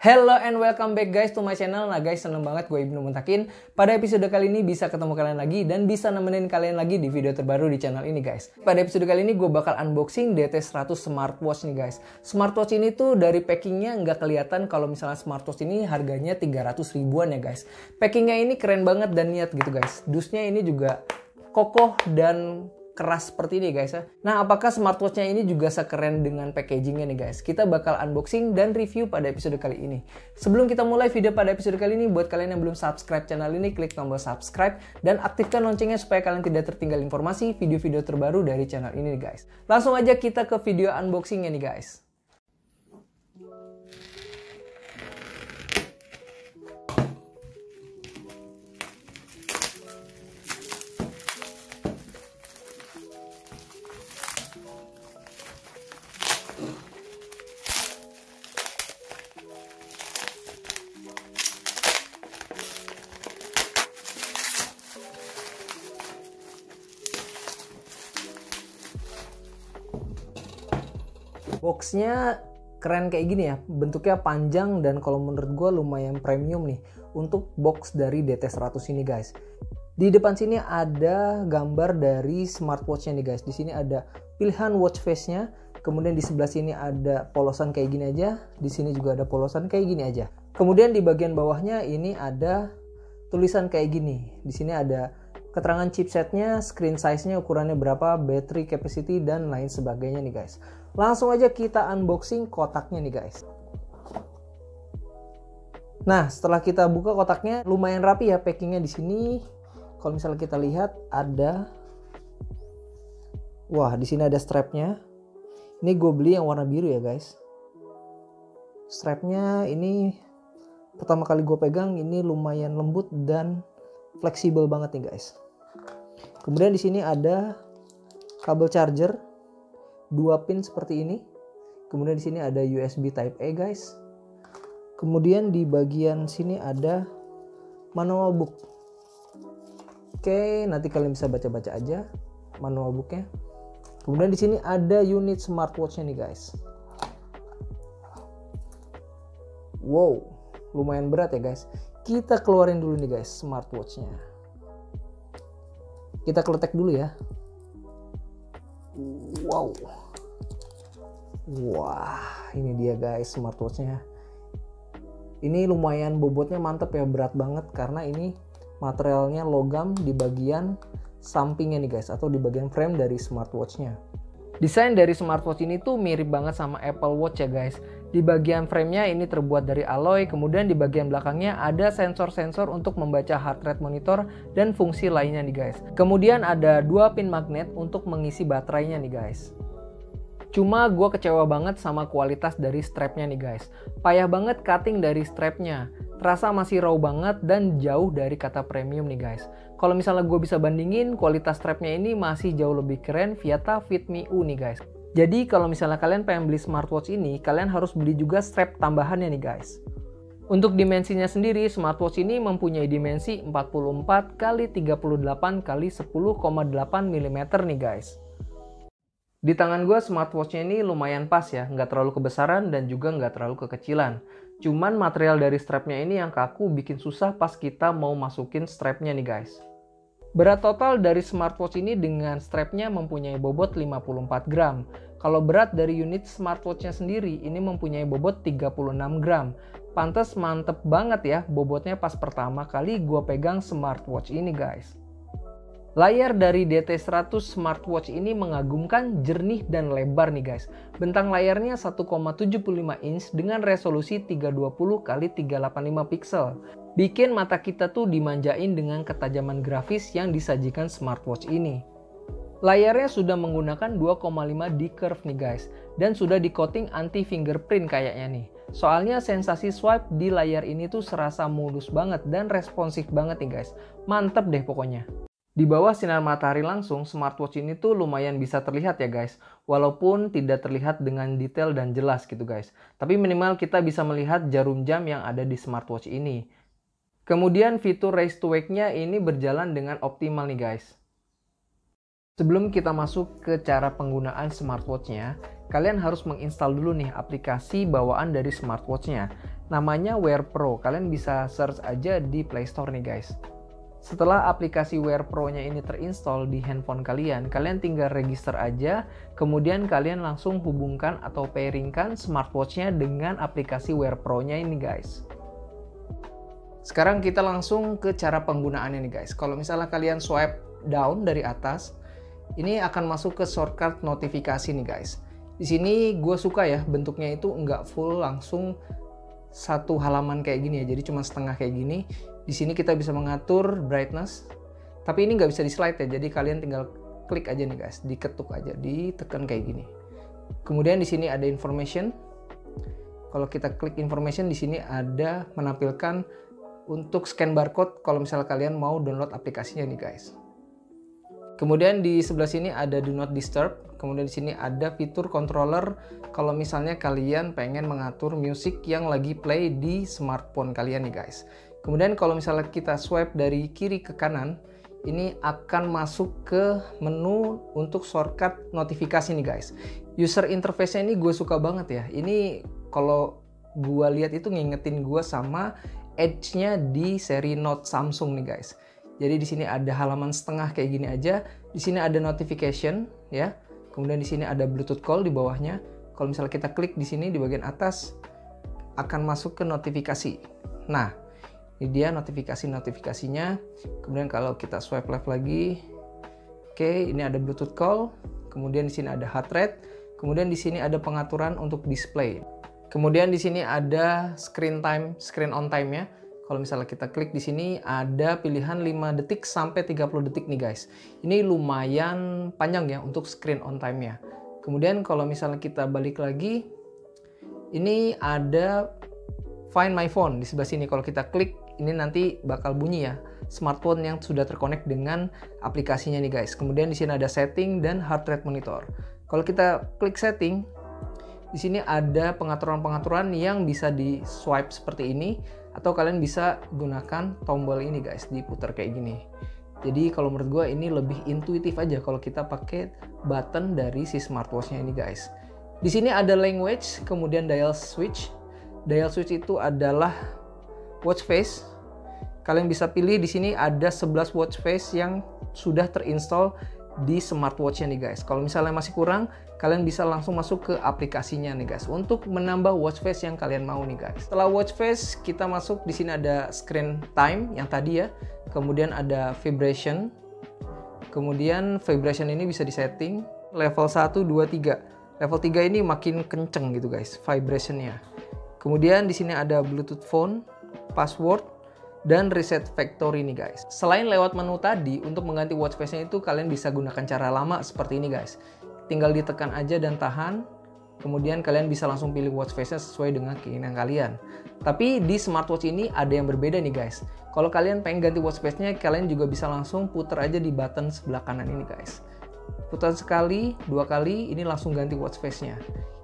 Hello and welcome back guys to my channel. Nah guys, seneng banget gue Ibnu Muntakin. Pada episode kali ini bisa ketemu kalian lagi dan bisa nemenin kalian lagi di video terbaru di channel ini guys. Pada episode kali ini gue bakal unboxing DT100 smartwatch nih guys. Smartwatch ini tuh dari packingnya nggak kelihatan kalau misalnya smartwatch ini harganya 300 ribuan ya guys. Packingnya ini keren banget dan niat gitu guys. Dusnya ini juga kokoh dan keras seperti ini guys ya. Nah, apakah smartwatchnya ini juga sekeren dengan packagingnya nih guys? Kita bakal unboxing dan review pada episode kali ini. Sebelum kita mulai video pada episode kali ini, buat kalian yang belum subscribe channel ini, klik tombol subscribe dan aktifkan loncengnya supaya kalian tidak tertinggal informasi video-video terbaru dari channel ini nih guys. Langsung aja kita ke video unboxingnya nih guys. Boxnya keren kayak gini ya, bentuknya panjang dan kalau menurut gue lumayan premium nih untuk box dari DT100 ini guys. Di depan sini ada gambar dari smartwatchnya nih guys. Di sini ada pilihan watch face-nya, kemudian di sebelah sini ada polosan kayak gini aja, di sini juga ada polosan kayak gini aja. Kemudian di bagian bawahnya ini ada tulisan kayak gini. Di sini ada keterangan chipsetnya, screen size-nya, ukurannya berapa, battery capacity dan lain sebagainya nih guys. Langsung aja kita unboxing kotaknya nih guys. Nah, setelah kita buka kotaknya, lumayan rapi ya packingnya di sini. Kalau misalnya kita lihat ada, wah di sini ada strapnya. Ini gue beli yang warna biru ya guys. Strapnya ini pertama kali gue pegang ini lumayan lembut dan fleksibel banget nih guys. Kemudian di sini ada kabel charger 2 pin seperti ini. Kemudian di sini ada USB Type A guys. Kemudian di bagian sini ada manual book. Oke, nanti kalian bisa baca-baca aja manual booknya. Kemudian di sini ada unit smartwatchnya nih guys. Wow, lumayan berat ya guys. Kita keluarin dulu nih guys smartwatchnya. Kita kletek dulu ya. Wow. Wah, ini dia guys smartwatchnya. Ini lumayan bobotnya mantep ya, berat banget karena ini materialnya logam di bagian sampingnya nih guys, atau di bagian frame dari smartwatchnya. Desain dari smartwatch ini tuh mirip banget sama Apple Watch ya guys. Di bagian framenya ini terbuat dari alloy, kemudian di bagian belakangnya ada sensor-sensor untuk membaca heart rate monitor dan fungsi lainnya nih guys. Kemudian ada 2 pin magnet untuk mengisi baterainya nih guys. Cuma gue kecewa banget sama kualitas dari strapnya nih guys. Payah banget cutting dari strapnya. Terasa masih raw banget dan jauh dari kata premium nih guys. Kalau misalnya gue bisa bandingin, kualitas strapnya ini masih jauh lebih keren Viata Fitme U nih guys. Jadi kalau misalnya kalian pengen beli smartwatch ini, kalian harus beli juga strap tambahannya nih guys. Untuk dimensinya sendiri, smartwatch ini mempunyai dimensi 44 x 38 x 10,8 mm nih guys. Di tangan gue smartwatchnya ini lumayan pas ya, nggak terlalu kebesaran dan juga nggak terlalu kekecilan. Cuman material dari strapnya ini yang kaku bikin susah pas kita mau masukin strapnya nih guys. Berat total dari smartwatch ini dengan strapnya mempunyai bobot 54 gram. Kalau berat dari unit smartwatchnya sendiri ini mempunyai bobot 36 gram. Pantes mantep banget ya bobotnya pas pertama kali gue pegang smartwatch ini guys. Layar dari DT100 smartwatch ini mengagumkan, jernih dan lebar nih guys. Bentang layarnya 1,75 inch dengan resolusi 320 x 385 pixel. Bikin mata kita tuh dimanjain dengan ketajaman grafis yang disajikan smartwatch ini. Layarnya sudah menggunakan 2,5D curve nih guys, dan sudah di coating anti fingerprint kayaknya nih. Soalnya sensasi swipe di layar ini tuh serasa mulus banget dan responsif banget nih guys. Mantep deh pokoknya. Di bawah sinar matahari langsung, smartwatch ini tuh lumayan bisa terlihat ya guys. Walaupun tidak terlihat dengan detail dan jelas gitu guys. Tapi minimal kita bisa melihat jarum jam yang ada di smartwatch ini. Kemudian fitur raise to wake-nya ini berjalan dengan optimal nih guys. Sebelum kita masuk ke cara penggunaan smartwatch-nya, kalian harus menginstal dulu nih aplikasi bawaan dari smartwatch-nya. namanya Wear Pro. Kalian bisa search aja di Play Store nih guys. Setelah aplikasi Wear Pro-nya ini terinstall di handphone kalian, kalian tinggal register aja, kemudian kalian langsung hubungkan atau pairingkan smartwatch-nya dengan aplikasi Wear Pro-nya ini guys. Sekarang kita langsung ke cara penggunaannya nih guys. Kalau misalnya kalian swipe down dari atas, ini akan masuk ke shortcut notifikasi nih guys. Di sini gue suka ya bentuknya itu nggak full langsung satu halaman kayak gini ya, jadi cuma setengah kayak gini. Di sini kita bisa mengatur brightness, tapi ini nggak bisa di slide ya, jadi kalian tinggal klik aja nih guys, diketuk aja, ditekan kayak gini. Kemudian di sini ada information. Kalau kita klik information, di sini ada menampilkan untuk scan barcode kalau misalnya kalian mau download aplikasinya nih guys. Kemudian di sebelah sini ada do not disturb. Kemudian di sini ada fitur controller kalau misalnya kalian pengen mengatur musik yang lagi play di smartphone kalian nih guys. Kemudian kalau misalnya kita swipe dari kiri ke kanan, ini akan masuk ke menu untuk shortcut notifikasi nih guys. User interface-nya ini gue suka banget ya. Ini kalau gue lihat itu ngingetin gue sama Edge-nya di seri Note Samsung nih guys. Jadi di sini ada halaman setengah kayak gini aja. Di sini ada notification ya. Kemudian di sini ada Bluetooth call di bawahnya. Kalau misalnya kita klik di sini di bagian atas akan masuk ke notifikasi. Nah, ini dia notifikasinya. Kemudian kalau kita swipe left lagi, oke, ini ada Bluetooth call. Kemudian di sini ada heart rate. Kemudian di sini ada pengaturan untuk display. Kemudian di sini ada screen on time-nya. Kalau misalnya kita klik di sini ada pilihan 5 detik sampai 30 detik nih guys. Ini lumayan panjang ya untuk screen on time-nya. Kemudian kalau misalnya kita balik lagi, ini ada Find My Phone di sebelah sini. Kalau kita klik, ini nanti bakal bunyi ya, smartphone yang sudah terkonek dengan aplikasinya nih guys. Kemudian di sini ada setting dan heart rate monitor. Kalau kita klik setting, di sini ada pengaturan-pengaturan yang bisa di swipe seperti ini, atau kalian bisa gunakan tombol ini guys, diputar kayak gini. Jadi kalau menurut gue ini lebih intuitif aja kalau kita pakai button dari si smartwatch-nya ini guys. Di sini ada language, kemudian dial switch. Dial switch itu adalah watch face. Kalian bisa pilih di sini ada 11 watch face yang sudah terinstall di smartwatch-nya nih guys. Kalau misalnya masih kurang, kalian bisa langsung masuk ke aplikasinya nih guys untuk menambah watch face yang kalian mau nih guys. Setelah watch face, kita masuk di sini ada screen time yang tadi ya. Kemudian ada vibration. Kemudian vibration ini bisa disetting level 1, 2, 3. Level 3 ini makin kenceng gitu guys vibration-nya. Kemudian di sini ada Bluetooth phone, password, dan reset factory nih guys. Selain lewat menu tadi, untuk mengganti watch face-nya itu kalian bisa gunakan cara lama seperti ini guys. Tinggal ditekan aja dan tahan, kemudian kalian bisa langsung pilih watch face-nya sesuai dengan keinginan kalian. Tapi di smartwatch ini ada yang berbeda nih guys. Kalau kalian pengen ganti watch face-nya, kalian juga bisa langsung putar aja di button sebelah kanan ini guys. Putar sekali, 2 kali, ini langsung ganti watch face-nya.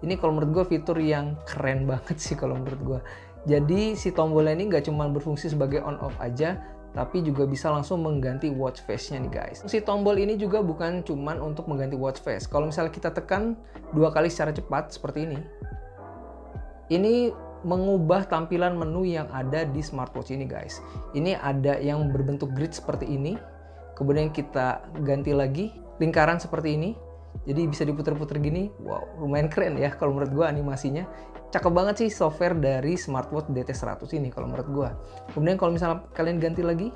Ini kalau menurut gue fitur yang keren banget sih kalau menurut gue. Jadi si tombolnya ini nggak cuma berfungsi sebagai on off aja, tapi juga bisa langsung mengganti watch face-nya nih guys. Si tombol ini juga bukan cuma untuk mengganti watch face. Kalau misalnya kita tekan 2 kali secara cepat seperti ini mengubah tampilan menu yang ada di smartwatch ini guys. Ini ada yang berbentuk grid seperti ini. Kemudian kita ganti lagi lingkaran seperti ini. Jadi bisa diputer-puter gini. Wow, lumayan keren ya kalau menurut gua animasinya. Cakep banget sih software dari smartwatch DT100 ini kalau menurut gua. Kemudian kalau misalnya kalian ganti lagi,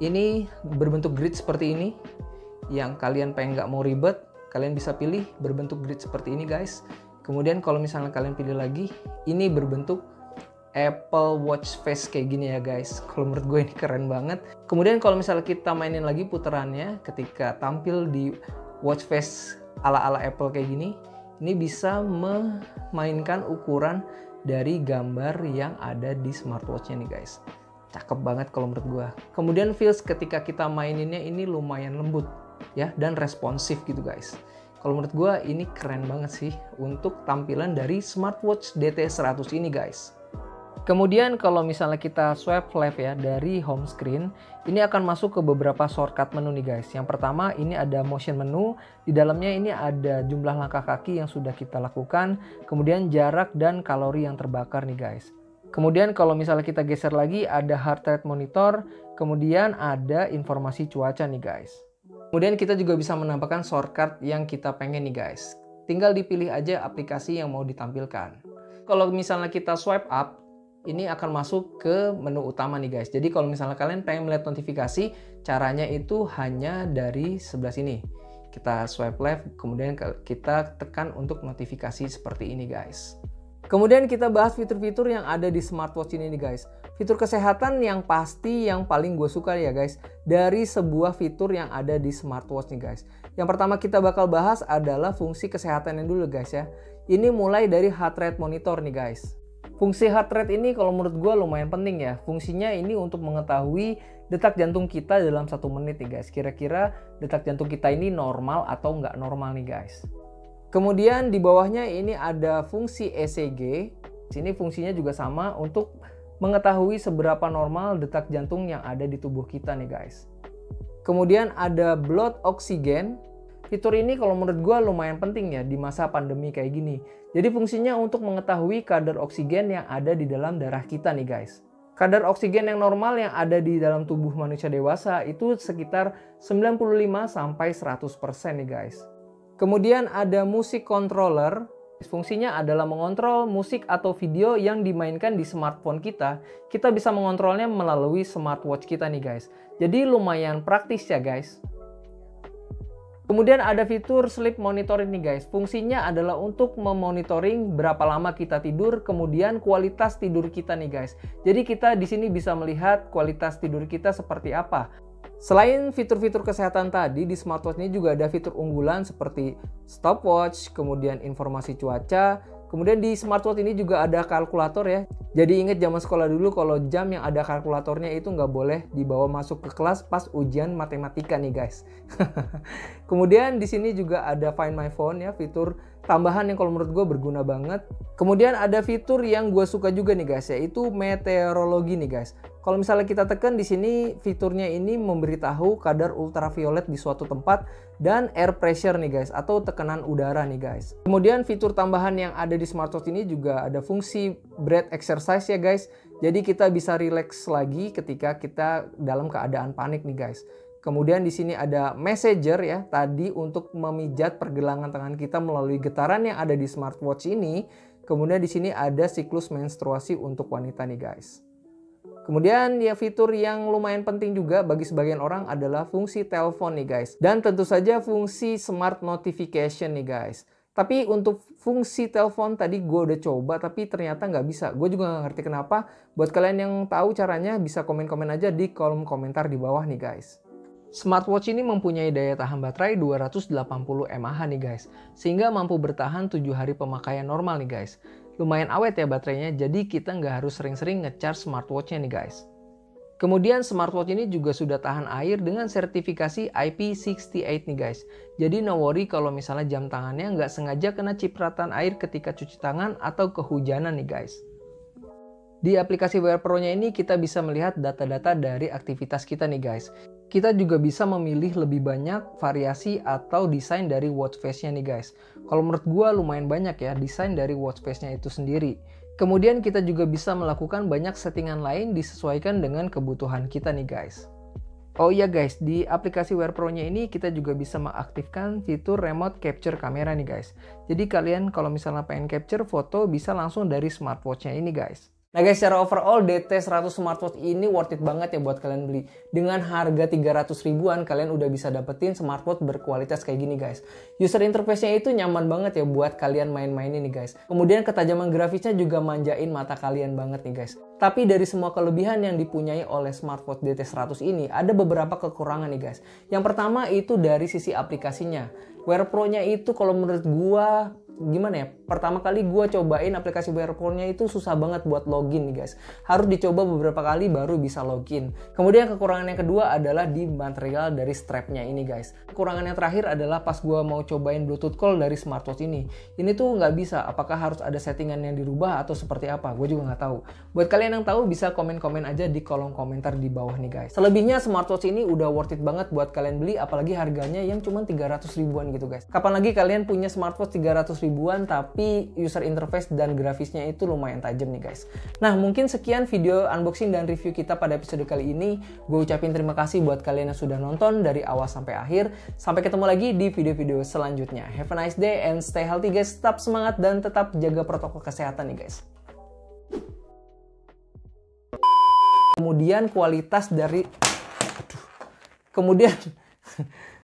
ini berbentuk grid seperti ini. Yang kalian pengen nggak mau ribet, kalian bisa pilih berbentuk grid seperti ini guys. Kemudian kalau misalnya kalian pilih lagi, ini berbentuk Apple Watch Face kayak gini ya guys. Kalau menurut gue ini keren banget. Kemudian kalau misalnya kita mainin lagi putarannya, ketika tampil di watch face ala-ala Apple kayak gini, ini bisa memainkan ukuran dari gambar yang ada di smartwatch-nya nih guys. Cakep banget kalau menurut gue. Kemudian feels ketika kita maininnya ini lumayan lembut ya, dan responsif gitu guys. Kalau menurut gue ini keren banget sih untuk tampilan dari smartwatch DT100 ini guys. Kemudian kalau misalnya kita swipe left ya dari home screen, ini akan masuk ke beberapa shortcut menu nih guys. Yang pertama ini ada motion menu, di dalamnya ini ada jumlah langkah kaki yang sudah kita lakukan, kemudian jarak dan kalori yang terbakar nih guys. Kemudian kalau misalnya kita geser lagi ada heart rate monitor, kemudian ada informasi cuaca nih guys. Kemudian kita juga bisa menambahkan shortcut yang kita pengen nih guys. Tinggal dipilih aja aplikasi yang mau ditampilkan. Kalau misalnya kita swipe up, ini akan masuk ke menu utama nih guys. Jadi kalau misalnya kalian pengen melihat notifikasi, caranya itu hanya dari sebelah sini. Kita swipe left, kemudian kita tekan untuk notifikasi seperti ini guys. Kemudian kita bahas fitur-fitur yang ada di smartwatch ini nih guys. Fitur kesehatan yang pasti yang paling gue suka ya guys, dari sebuah fitur yang ada di smartwatch nih guys. Yang pertama kita bakal bahas adalah fungsi kesehatannya dulu guys ya. Ini mulai dari heart rate monitor nih guys. Fungsi heart rate ini kalau menurut gue lumayan penting ya. Fungsinya ini untuk mengetahui detak jantung kita dalam 1 menit nih guys. Kira-kira detak jantung kita ini normal atau nggak normal nih guys. Kemudian di bawahnya ini ada fungsi ECG. Sini fungsinya juga sama untuk mengetahui seberapa normal detak jantung yang ada di tubuh kita nih guys. Kemudian ada blood oxygen. Fitur ini kalau menurut gue lumayan penting ya di masa pandemi kayak gini. Jadi fungsinya untuk mengetahui kadar oksigen yang ada di dalam darah kita nih guys. Kadar oksigen yang normal yang ada di dalam tubuh manusia dewasa itu sekitar 95-100% nih guys. Kemudian ada musik controller. Fungsinya adalah mengontrol musik atau video yang dimainkan di smartphone kita. Kita bisa mengontrolnya melalui smartwatch kita nih guys. Jadi lumayan praktis ya guys. Kemudian ada fitur sleep monitoring nih guys. Fungsinya adalah untuk memonitoring berapa lama kita tidur, kemudian kualitas tidur kita nih guys. Jadi kita di sini bisa melihat kualitas tidur kita seperti apa. Selain fitur-fitur kesehatan tadi, di smartwatch ini juga ada fitur unggulan seperti stopwatch, kemudian informasi cuaca. Kemudian di smartwatch ini juga ada kalkulator ya. Jadi ingat zaman sekolah dulu kalau jam yang ada kalkulatornya itu nggak boleh dibawa masuk ke kelas pas ujian matematika nih guys. Kemudian di sini juga ada Find My Phone ya, fitur tambahan yang kalau menurut gue berguna banget. Kemudian ada fitur yang gue suka juga nih guys, yaitu meteorologi nih guys. Kalau misalnya kita tekan di sini, fiturnya ini memberitahu kadar ultraviolet di suatu tempat dan air pressure nih guys, atau tekanan udara nih guys. Kemudian fitur tambahan yang ada di smartwatch ini juga ada fungsi breath exercise ya guys. Jadi kita bisa relax lagi ketika kita dalam keadaan panik nih guys. Kemudian di sini ada messenger ya, tadi untuk memijat pergelangan tangan kita melalui getaran yang ada di smartwatch ini. Kemudian di sini ada siklus menstruasi untuk wanita nih guys. Kemudian ya fitur yang lumayan penting juga bagi sebagian orang adalah fungsi telepon nih guys. Dan tentu saja fungsi smart notification nih guys. Tapi untuk fungsi telepon tadi gue udah coba tapi ternyata nggak bisa. Gue juga nggak ngerti kenapa. Buat kalian yang tahu caranya bisa komen-komen aja di kolom komentar di bawah nih guys. Smartwatch ini mempunyai daya tahan baterai 280 mAh nih guys. Sehingga mampu bertahan 7 hari pemakaian normal nih guys. Lumayan awet ya baterainya, jadi kita nggak harus sering-sering nge-charge smartwatch-nya nih guys. Kemudian smartwatch ini juga sudah tahan air dengan sertifikasi IP68 nih guys. Jadi no worry kalau misalnya jam tangannya nggak sengaja kena cipratan air ketika cuci tangan atau kehujanan nih guys. Di aplikasi Wear Pro-nya ini kita bisa melihat data-data dari aktivitas kita nih guys. Kita juga bisa memilih lebih banyak variasi atau desain dari watch face-nya nih guys. Kalau menurut gua lumayan banyak ya desain dari watch face-nya itu sendiri. Kemudian kita juga bisa melakukan banyak settingan lain disesuaikan dengan kebutuhan kita nih guys. Oh iya guys, di aplikasi Wear Pro-nya ini kita juga bisa mengaktifkan fitur remote capture kamera nih guys. Jadi kalian kalau misalnya pengen capture foto bisa langsung dari smartwatch-nya ini guys. Nah guys, secara overall DT100 smartwatch ini worth it banget ya buat kalian beli. Dengan harga 300 ribuan kalian udah bisa dapetin smartwatch berkualitas kayak gini guys. User interface-nya itu nyaman banget ya buat kalian main-main ini guys. Kemudian ketajaman grafisnya juga manjain mata kalian banget nih guys. Tapi dari semua kelebihan yang dipunyai oleh smartwatch DT100 ini ada beberapa kekurangan nih guys. Yang pertama itu dari sisi aplikasinya. Wear Pro-nya itu kalau menurut gua gimana ya, pertama kali gue cobain aplikasi Wearphone-nya itu susah banget buat login nih guys. Harus dicoba beberapa kali baru bisa login. Kemudian kekurangan yang kedua adalah di material dari strapnya ini guys. Kekurangan yang terakhir adalah pas gue mau cobain Bluetooth call dari smartwatch ini tuh nggak bisa. Apakah harus ada settingan yang dirubah atau seperti apa? Gue juga nggak tahu. Buat kalian yang tahu bisa komen-komen aja di kolom komentar di bawah nih guys. Selebihnya smartwatch ini udah worth it banget buat kalian beli, apalagi harganya yang cuma 300 ribuan gitu guys. Kapan lagi kalian punya smartwatch 300 ribuan tapi user interface dan grafisnya itu lumayan tajam nih guys. Nah, mungkin sekian video unboxing dan review kita pada episode kali ini. Gue ucapin terima kasih buat kalian yang sudah nonton dari awal sampai akhir. Sampai ketemu lagi di video-video selanjutnya. Have a nice day and stay healthy guys. Tetap semangat dan tetap jaga protokol kesehatan nih guys. Kemudian kualitas dari kemudian